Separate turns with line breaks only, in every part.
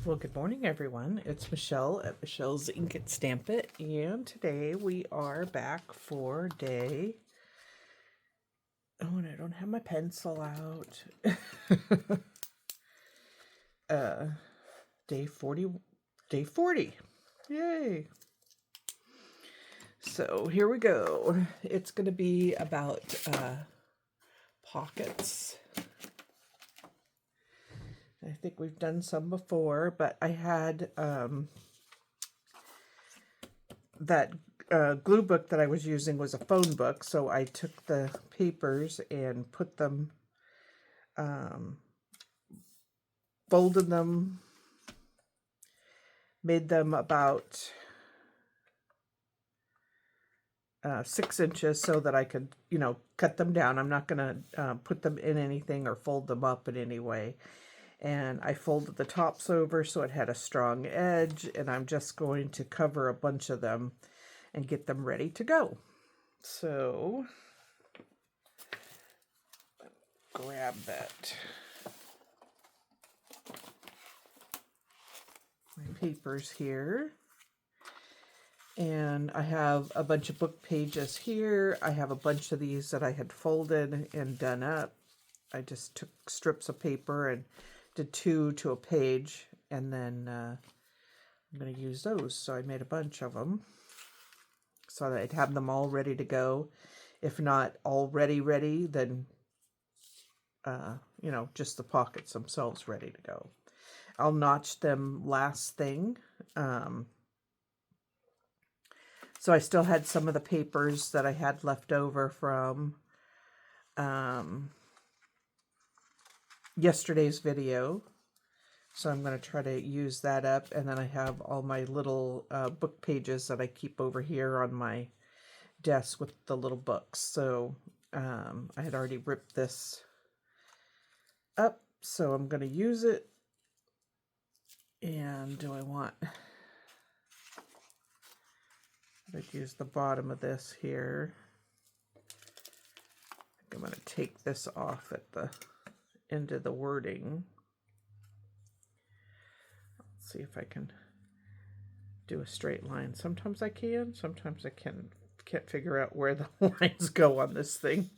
Well, good morning, everyone. It's Michelle at Michelle's Ink It Stamp It, and today we are back for day. Oh, and I don't have my pencil out. Day 40. Day 40. Yay! So here we go. It's going to be about pockets. I think we've done some before, but I had that glue book that I was using was a phone book, so I took the papers and put them, folded them, made them about 6 inches so that I could, cut them down. I'm not going to put them in anything or fold them up in any way. And I folded the tops over so it had a strong edge, and I'm just going to cover a bunch of them and get them ready to go. So, grab that. My papers here. And I have a bunch of book pages here. I have a bunch of these that I had folded and done up. I just took strips of paper and did 2 to a page, and then I'm going to use those. So I made a bunch of them so that I'd have them all ready to go. If not already ready, then, just the pockets themselves ready to go. I'll notch them last thing. So I still had some of the papers that I had left over from yesterday's video. So I'm going to try to use that up. And then I have all my little book pages that I keep over here on my desk with the little books. So I had already ripped this up, so I'm going to use it. And do I want... I'd use the bottom of this here. I think I'm going to take this off at the end of the wording. Let's see if I can do a straight line. Sometimes I can, sometimes I can't figure out where the lines go on this thing.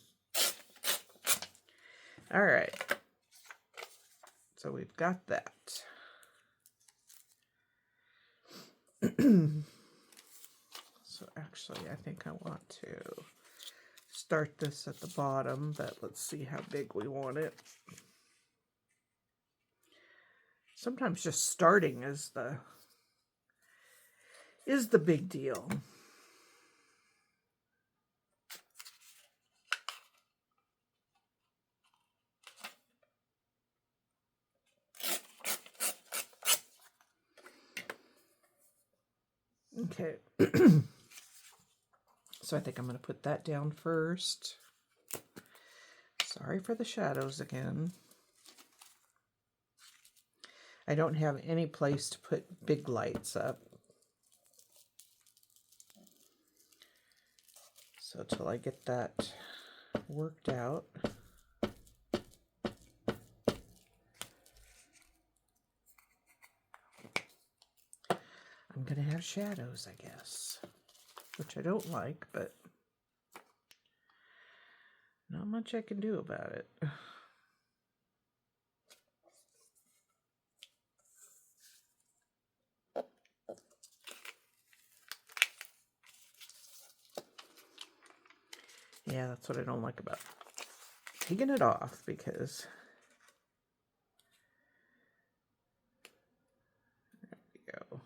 All right. So we've got that. So actually, I think I want to start this at the bottom, but let's see how big we want it. Sometimes just starting is the big deal. Okay. So I think I'm going to put that down first. Sorry for the shadows again. I don't have any place to put big lights up. So till I get that worked out. I'm going to have shadows, I guess. Which I don't like, but not much I can do about it. Yeah, that's what I don't like about taking it off, because there we go.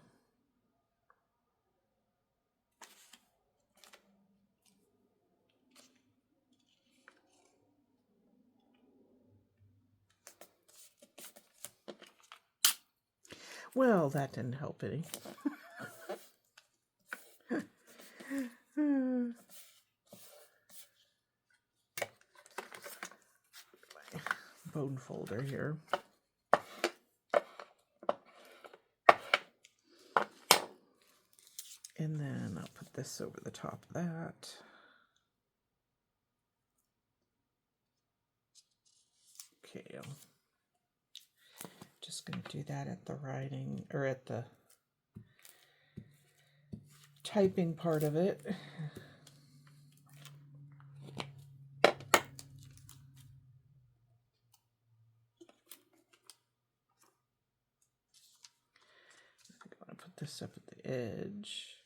Well, that didn't help any. Bone folder here. And then I'll put this over the top of that. Okay, I'll just going to do that at the writing, or at the typing part of it. I want to put this up at the edge.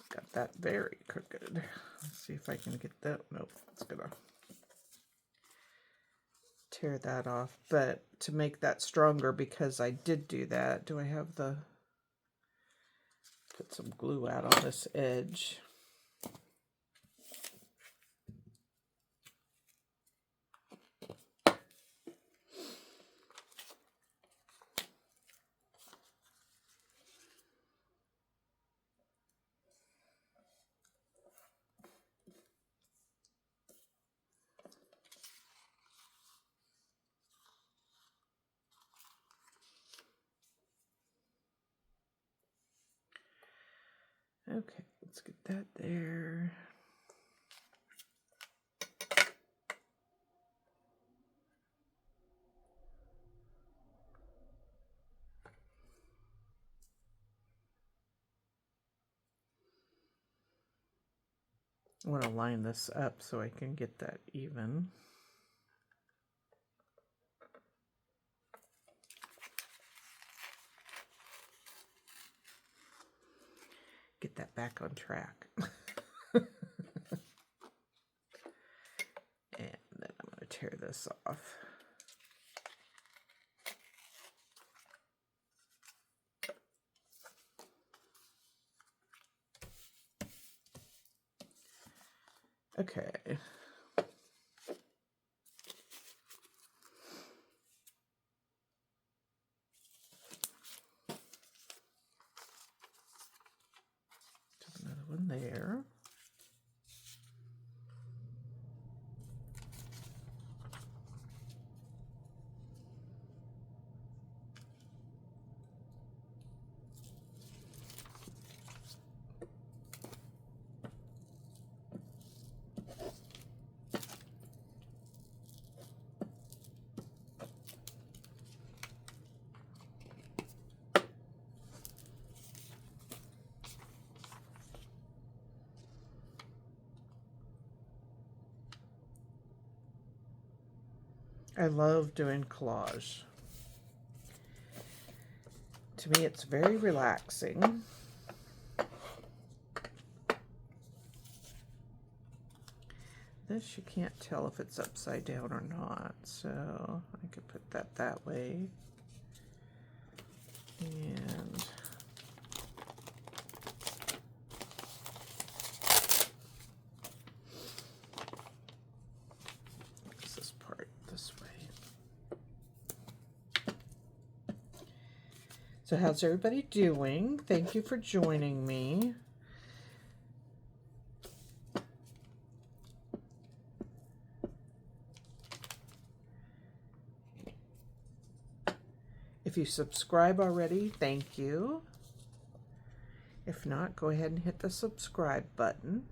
Got that very crooked. Let's see if I can get that. Nope, it's gonna tear that off. But to make that stronger, because I did do that, do I have the, put some glue out on this edge. Okay, let's get that there. I want to line this up so I can get that even. Get that back on track. And then I'm going to tear this off. Okay. Another one there. I love doing collage. To me, it's very relaxing. This, you can't tell if it's upside down or not, so I could put that that way. And this part this way. So how's everybody doing? Thank you for joining me. If you subscribe already, thank you. If not, go ahead and hit the subscribe button.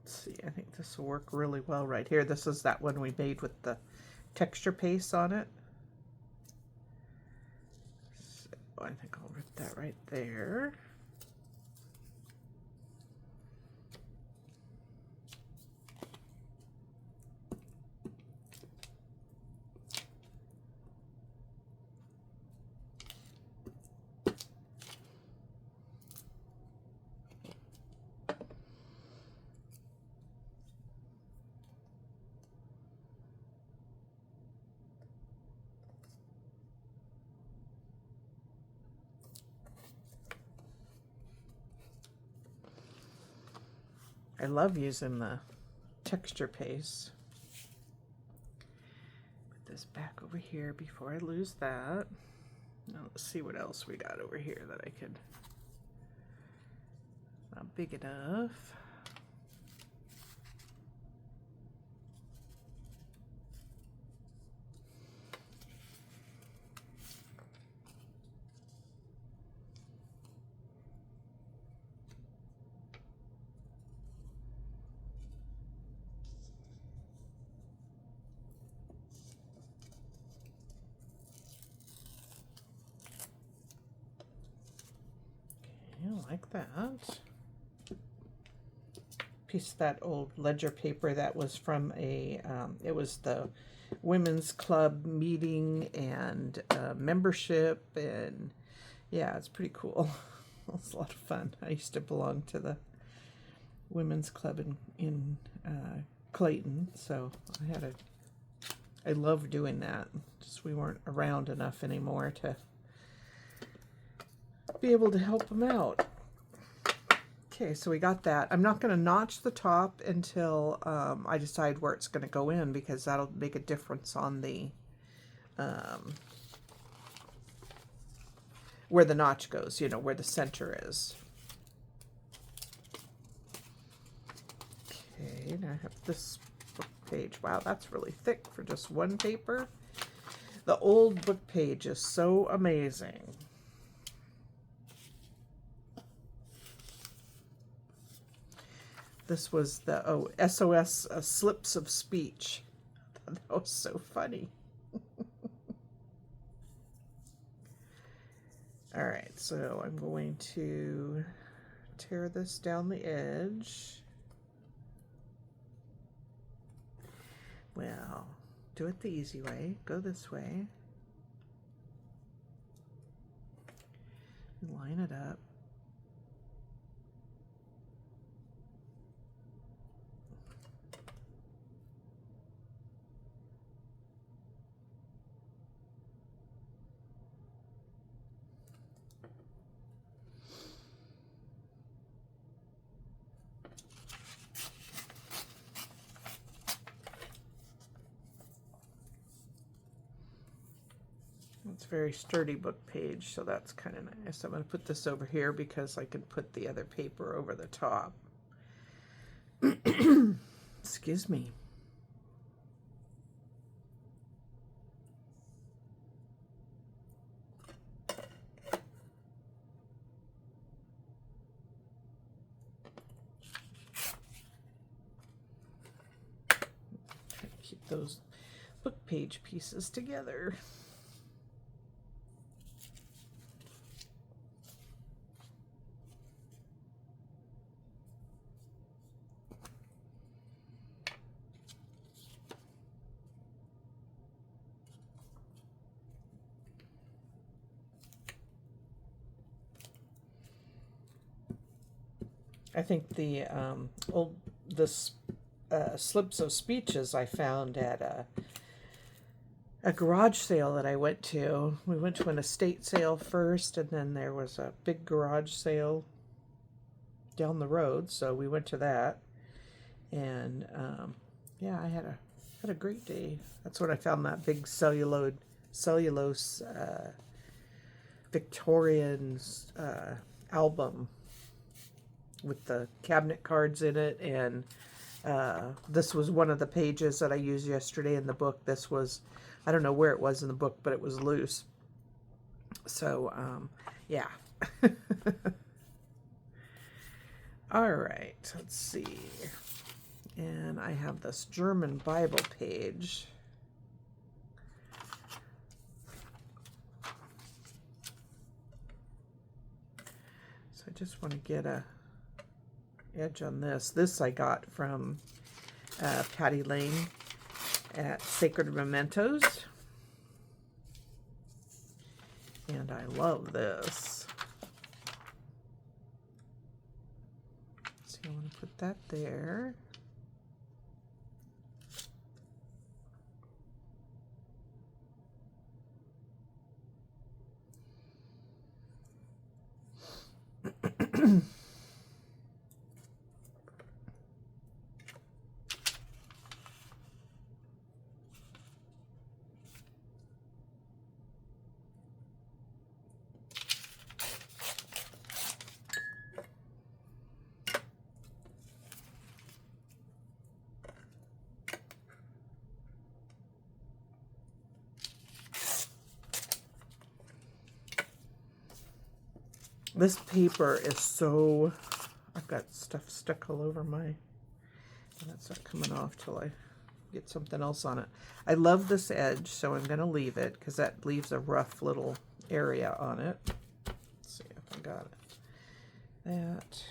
See, I think this will work really well right here. This is that one we made with the texture paste on it. So I think I'll rip that right there. I love using the texture paste. Put this back over here before I lose that. Now let's see what else we got over here that I could. Not big enough. I like that. Piece of that old ledger paper that was from a, it was the women's club meeting and membership, and yeah, it's pretty cool. It's a lot of fun. I used to belong to the women's club in Clayton, so I love doing that. Just we weren't around enough anymore to be able to help them out. Okay, so we got that. I'm not going to notch the top until I decide where it's going to go in, because that'll make a difference on the where the notch goes, you know, where the center is. Okay, now I have this book page. Wow, that's really thick for just one paper. The old book page is so amazing. This was the SOS slips of speech. That was so funny. All right, so I'm going to tear this down the edge. Well, do it the easy way. Go this way. And line it up. It's a very sturdy book page, so that's kind of nice. I'm going to put this over here because I can put the other paper over the top. Excuse me. Try to keep those book page pieces together. I think the slips of speeches I found at a garage sale that I went to. We went to an estate sale first, and then there was a big garage sale down the road, so we went to that. And yeah, I had a great day. That's when I found that big cellulose Victorian album with the cabinet cards in it, and this was one of the pages that I used yesterday in the book. This was, I don't know where it was in the book, but it was loose. So yeah. All right, let's see. And I have this German Bible page. So I just want to get a edge on this. This I got from Patty Lane at Sacred Mementos. And I love this. So I want to put that there. This paper is so, I've got stuff stuck all over and that's not coming off till I get something else on it. I love this edge, so I'm going to leave it because that leaves a rough little area on it. Let's see if I got it. That.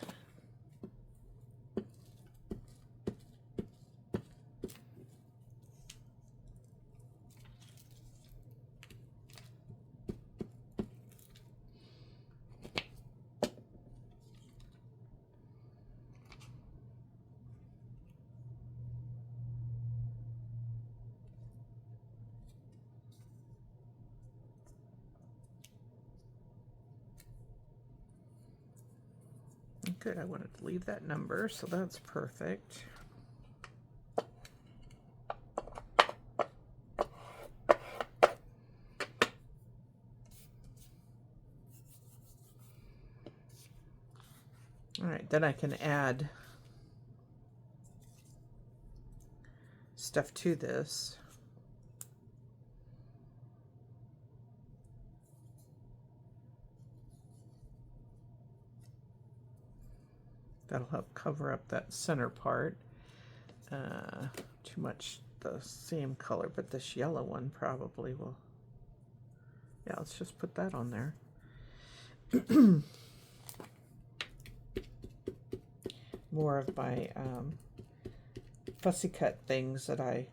Good, I wanted to leave that number, so that's perfect. All right, then I can add stuff to this. That'll help cover up that center part. Too much the same color, but this yellow one probably will. Yeah, let's just put that on there. More of my fussy cut things that I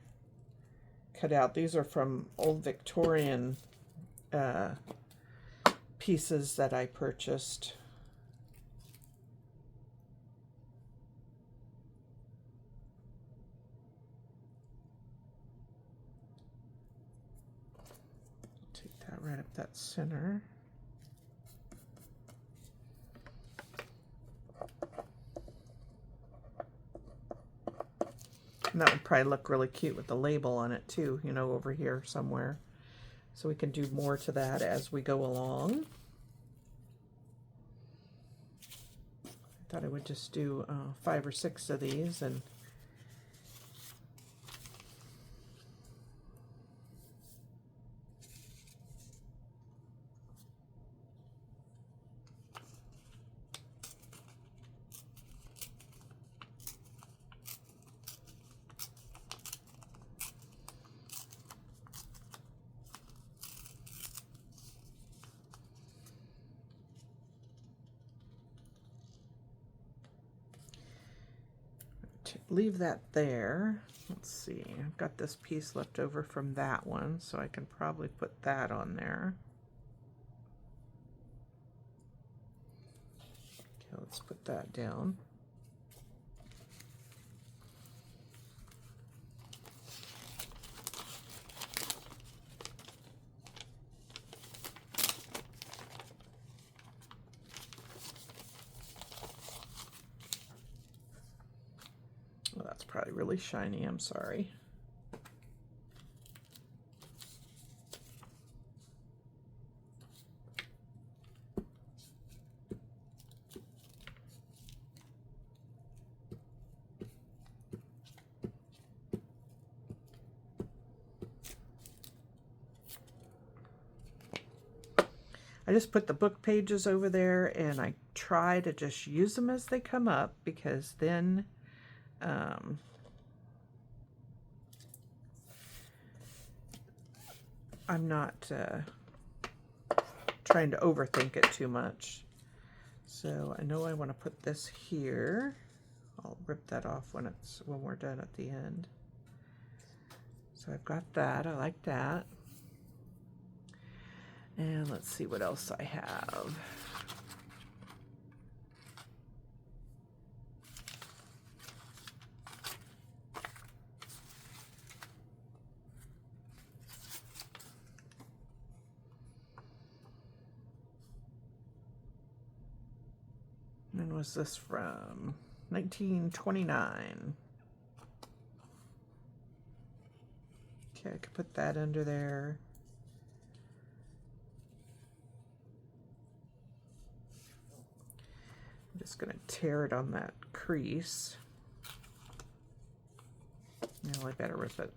cut out. These are from old Victorian pieces that I purchased. Take that right up that center. And that would probably look really cute with the label on it too, you know, over here somewhere. So we can do more to that as we go along. I thought I would just do 5 or 6 of these and leave that there. Let's see, I've got this piece left over from that one, so I can probably put that on there. Okay, let's put that down. Well, that's probably really shiny, I'm sorry. I just put the book pages over there and I try to just use them as they come up, because then I'm not trying to overthink it too much. So I know I want to put this here. I'll rip that off when we're done at the end. So I've got that. I like that. And let's see what else I have. When was this from? 1929. Okay, I could put that under there. I'm just going to tear it on that crease. Now I better rip it.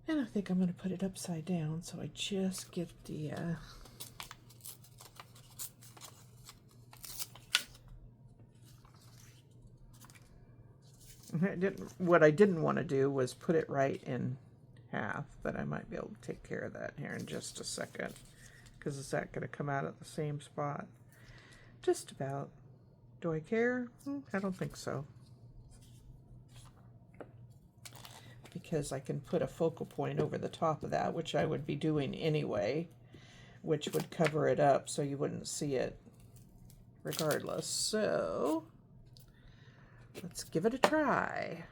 And I think I'm going to put it upside down so I just get the what I didn't want to do was put it right in half, but I might be able to take care of that here in just a second, because is that going to come out at the same spot? Just about. Do I care? I don't think so, because I can put a focal point over the top of that, which I would be doing anyway, which would cover it up so you wouldn't see it regardless. So let's give it a try.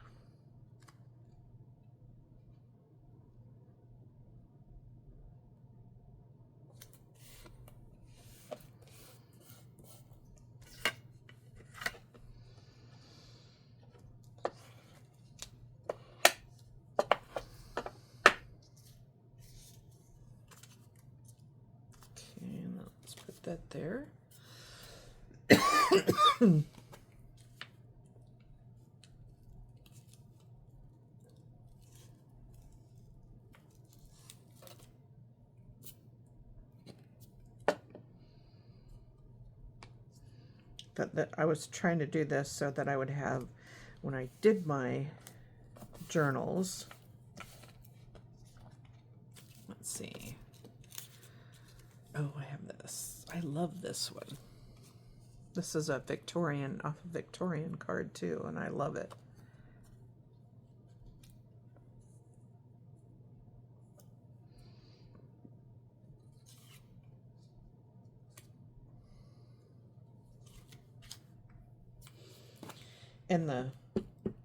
Okay, let's put that there. But I was trying to do this so that I would have, when I did my journals, let's see. Oh, I have this. I love this one. This is a Victorian, off a Victorian card too, and I love it. And the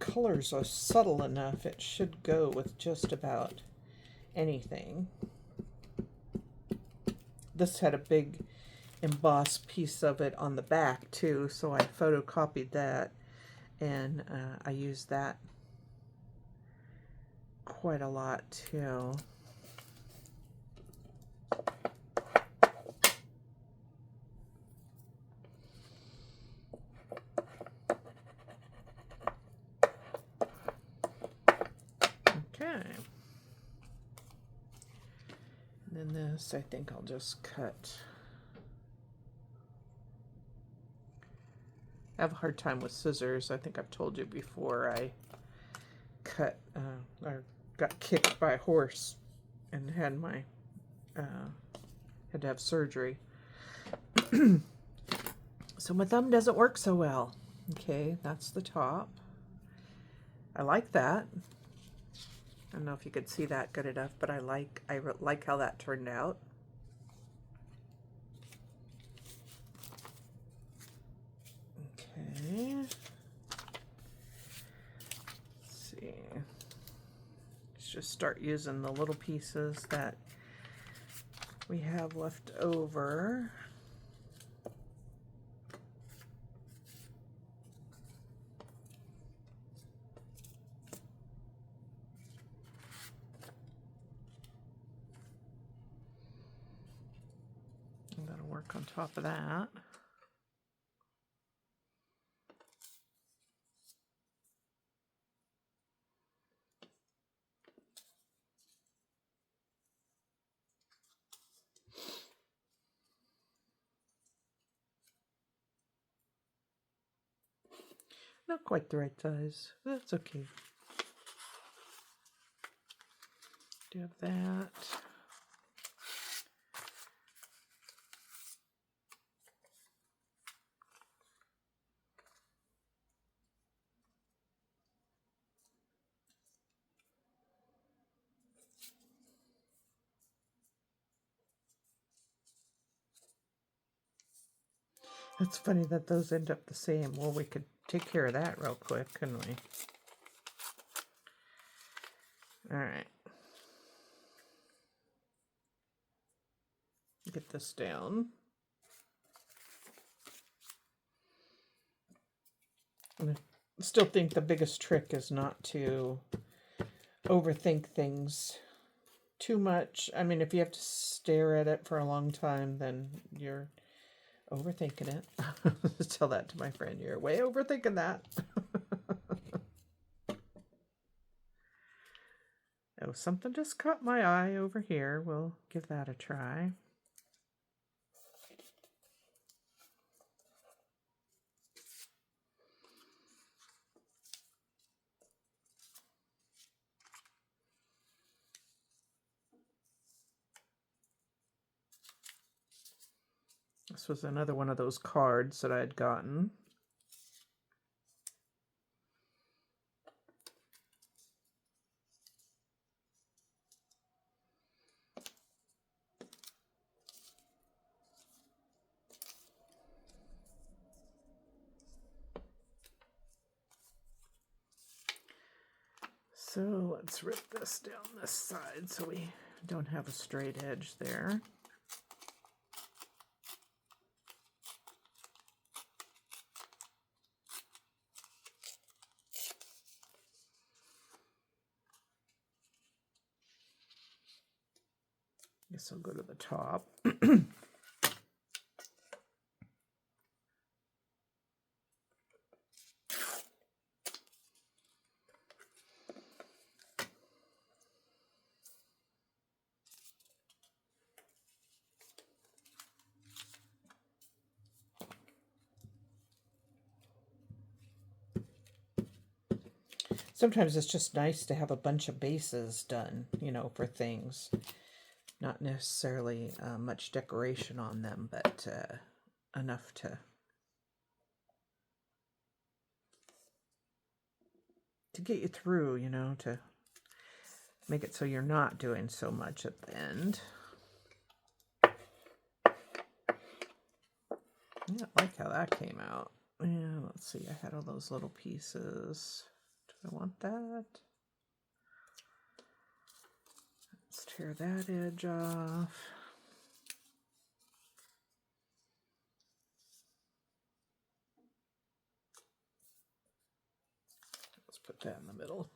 colors are subtle enough, it should go with just about anything. This had a big embossed piece of it on the back too, so I photocopied that, and I used that quite a lot too. Okay. And then this, I think I'll just cut. I have a hard time with scissors. I think I've told you before, I cut or got kicked by a horse and had my had to have surgery. So my thumb doesn't work so well. Okay, that's the top. I like that. I don't know if you could see that good enough, but I like how that turned out. Okay. Let's see. Let's just start using the little pieces that we have left over. And that'll work on top of that. Not quite the right size. That's okay. Do have that. It's funny that those end up the same. Well, we could take care of that real quick, couldn't we? All right. Get this down. And I still think the biggest trick is not to overthink things too much. I mean, if you have to stare at it for a long time, then you're overthinking it. Tell that to my friend. You're way overthinking that. Oh, something just caught my eye over here. We'll give that a try. This was another one of those cards that I had gotten. So let's rip this down this side so we don't have a straight edge there. Guess I'll go to the top. Sometimes it's just nice to have a bunch of bases done, you know, for things. Not necessarily much decoration on them, but enough to get you through, you know, to make it so you're not doing so much at the end. Yeah, I like how that came out. Yeah, let's see, I had all those little pieces. Do I want that? Let's tear that edge off. Let's put that in the middle.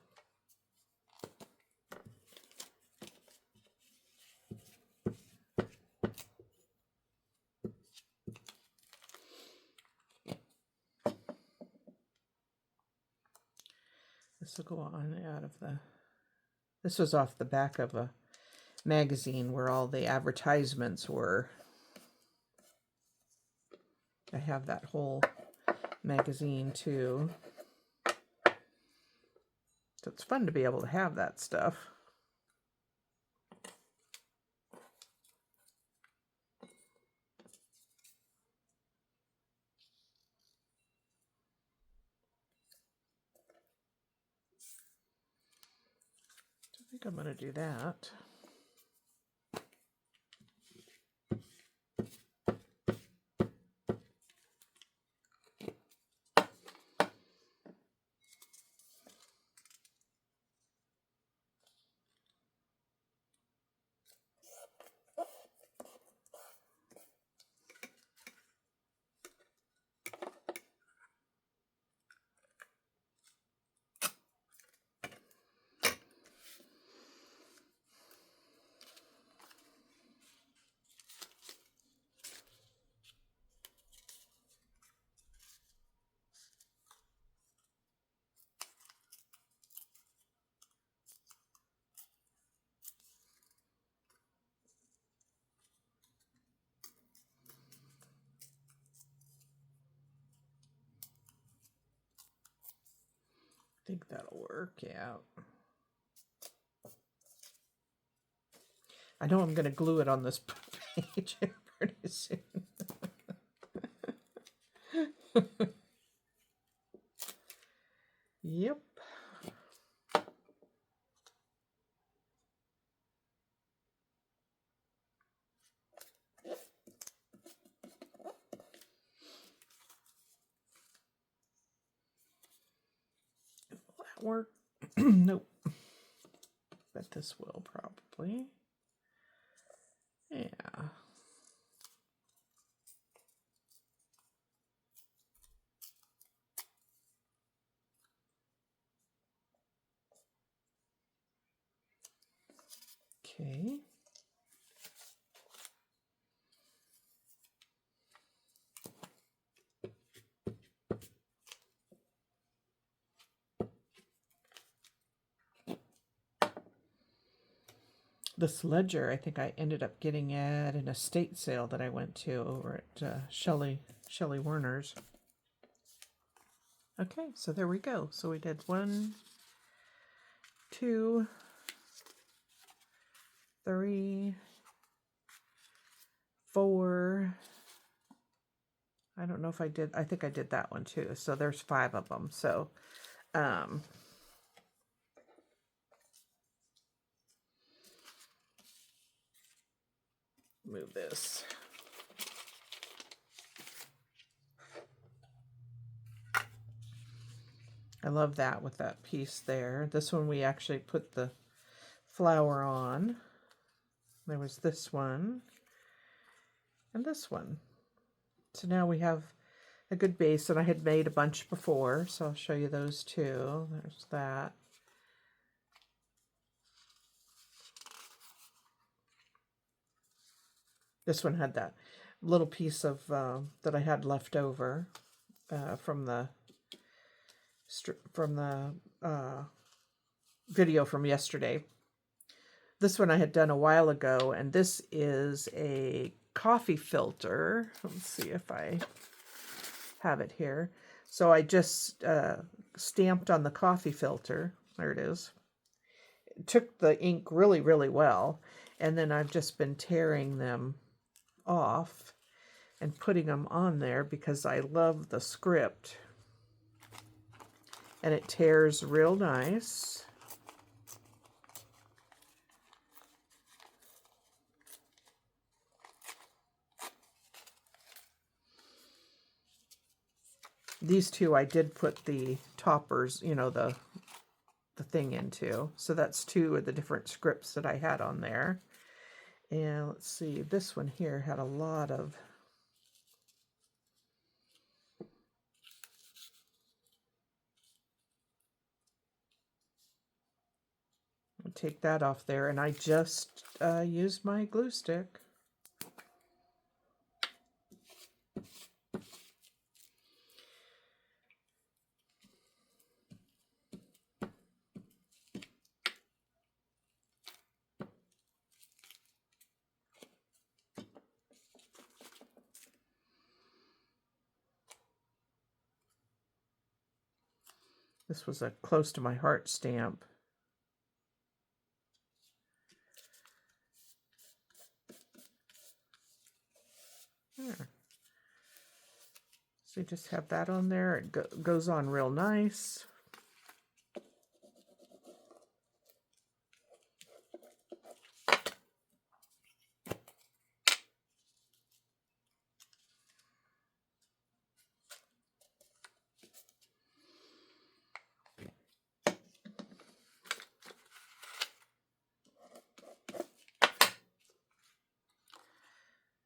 This will go on out of the... This was off the back of a magazine where all the advertisements were. I have that whole magazine too. So it's fun to be able to have that stuff. I think I'm going to do that. I think that'll work, yeah. I know I'm going to glue it on this page pretty soon. Yep. Will that work? Nope. But this will probably. Yeah. Okay. This ledger, I think I ended up getting at an estate sale that I went to over at Shelley Werner's. Okay, so there we go. So we did 1, 2, 3, 4. I don't know if I did. I think I did that one too. So there's 5 of them. So, move this. I love that with that piece there. This one we actually put the flower on. There was this one and this one. So now we have a good base, and I had made a bunch before, so I'll show you those too. There's that. This one had that little piece of that I had left over from the video from yesterday. This one I had done a while ago, and this is a coffee filter. Let's see if I have it here. So I just stamped on the coffee filter. There it is. It took the ink really, really well, and then I've just been tearing them off and putting them on there because I love the script. And it tears real nice. These two I did put the toppers, you know, the thing into. So that's 2 of the different scripts that I had on there. And let's see, this one here had a lot of take that off there, and I just used my glue stick. This was a close to my heart stamp. There. So you just have that on there. It goes on real nice.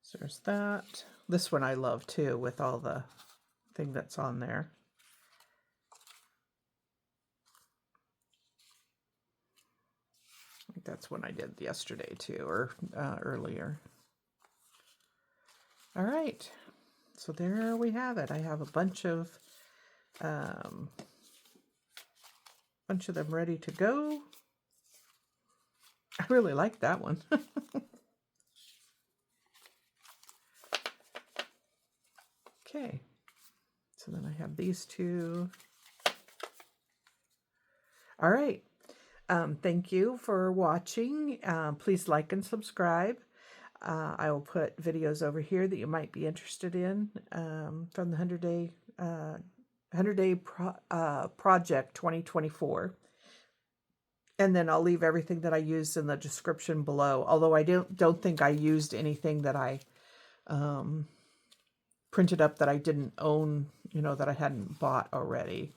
So there's that. This one I love too, with all the thing that's on there. I think that's one I did yesterday too, or earlier. All right, so there we have it. I have a bunch of them ready to go. I really like that one. Okay, so then I have these 2. All right, thank you for watching. Please like and subscribe. I will put videos over here that you might be interested in from the 100 Day Project 2024. And then I'll leave everything that I used in the description below. Although I don't think I used anything that I printed up that I didn't own, you know, that I hadn't bought already.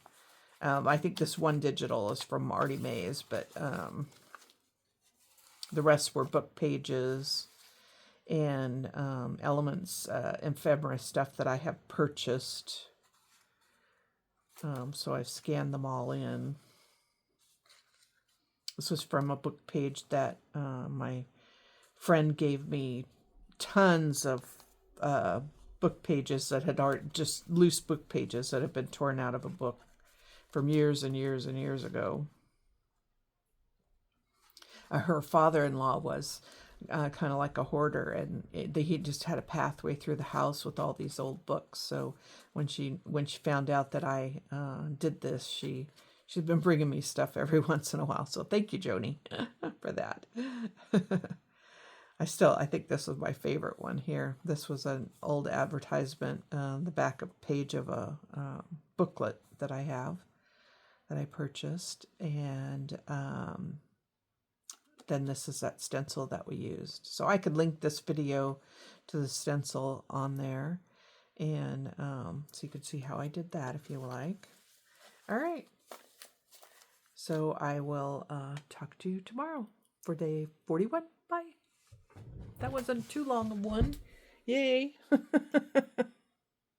I think this one digital is from Artie Mays, but the rest were book pages and elements, ephemera stuff that I have purchased. So I've scanned them all in. This was from a book page that my friend gave me tons of book pages that had just loose book pages that had been torn out of a book from years and years and years ago. her father-in-law was kind of like a hoarder, and he just had a pathway through the house with all these old books. So when she found out that I did this, she's been bringing me stuff every once in a while. So thank you, Joni, for that. I think this was my favorite one here. This was an old advertisement, the back of page of a booklet that I have that I purchased, and then this is that stencil that we used. So I could link this video to the stencil on there, and so you could see how I did that if you like. All right. So I will talk to you tomorrow for day 41. Bye. That wasn't too long of one. Yay.